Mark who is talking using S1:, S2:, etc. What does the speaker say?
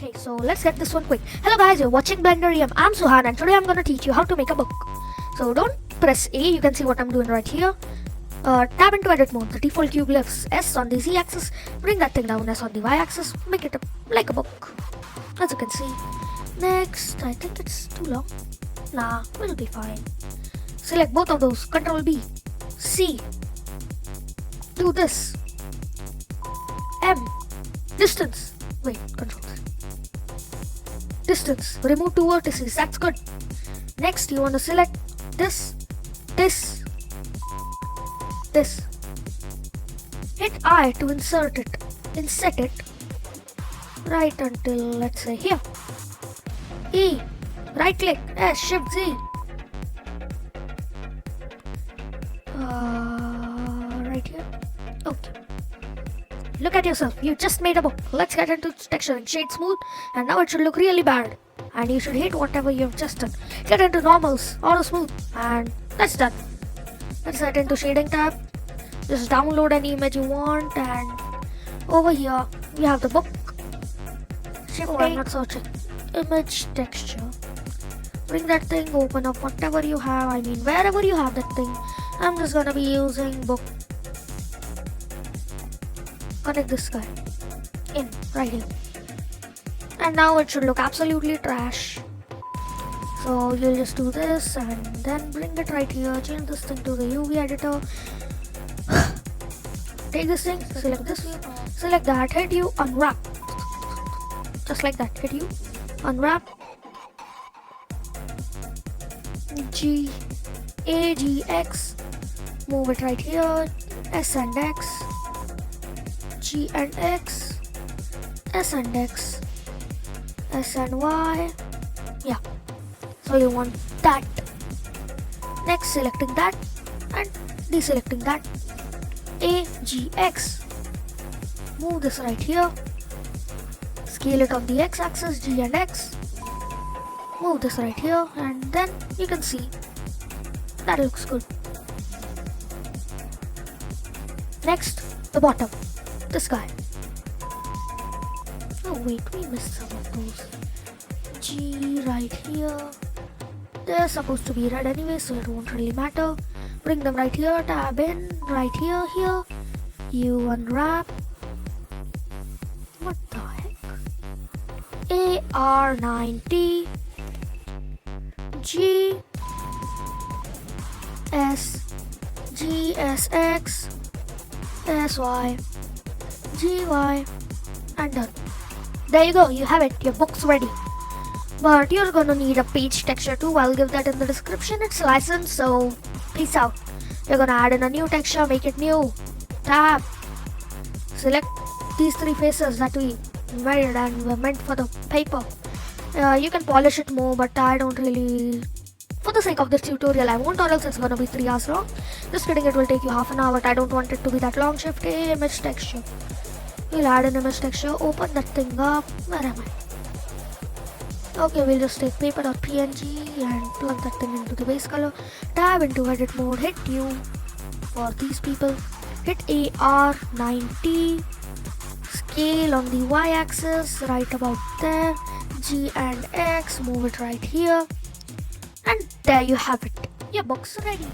S1: Okay, so let's get this one quick. Hello guys, you're watching Blender EM. I'm Suhan and today I'm gonna teach you how to make a book. So don't press A, you can see what I'm doing right here. Tab into edit mode. The default cube lifts S on the Z axis. Bring that thing down S on the Y axis. Make it like a book. As you can see. Next, I think it's too long. Nah, we'll be fine. Select both of those. Control B. C. Do this. M. Distance. Wait, control C. Distance. Remove two vertices. That's good. Next, you want to select this. Hit I to insert it. Inset it. Right until, let's say, here. E. Right click. S. Shift Z. Right here. Okay. Look at yourself. You just made a book. Let's get into texturing. Shade smooth. And now it should look really bad. And you should hate whatever you've just done. Get into normals. Auto smooth. And that's done. Let's get into shading tab. Just download any image you want. And over here, we have the book. Shift A. I'm not searching. Image texture. Bring that thing. Open up whatever you have. I mean, wherever you have that thing. I'm just gonna be using book. Connect this guy in right here, and now it should look absolutely trash. So you'll just do this and then bring it right here. Change this thing to the UV editor. Take this thing, select this, select that, hit U, unwrap. Just like that, hit U, unwrap. G, A, G, X. Move it right here. S and X. G and X, S and X, S and Y. Yeah, so you want that. Next, selecting that and deselecting that. A, G, X. Move this right here. Scale it on the X axis, G and X. Move this right here, and then you can see that looks good. Next, the bottom. This guy. Oh wait, we missed some of those. G right here. They're supposed to be red anyway, so it won't really matter. Bring them right here, tab in, right here, here. You unwrap. What the heck? AR90 G S GSX SY GY and done. There you go, you have it, your book's ready. But you're gonna need a page texture too. I'll give that in the description. It's licensed, so peace out. You're gonna add in a new texture, make it new. Tab. Select these three faces that we made and were meant for the paper. You can polish it more, but I don't really. For the sake of this tutorial, I won't, or else it's gonna be 3 hours long. Just kidding, it will take you half an hour, but I don't want it to be that long. Shift A, image texture. We'll add an image texture, open that thing up. Where am I? Okay, we'll just take paper.png and plug that thing into the base color. Tab into edit mode, hit U for these people. Hit AR90. Scale on the Y axis, right about there. G and X, move it right here. And there you have it. Your book's ready.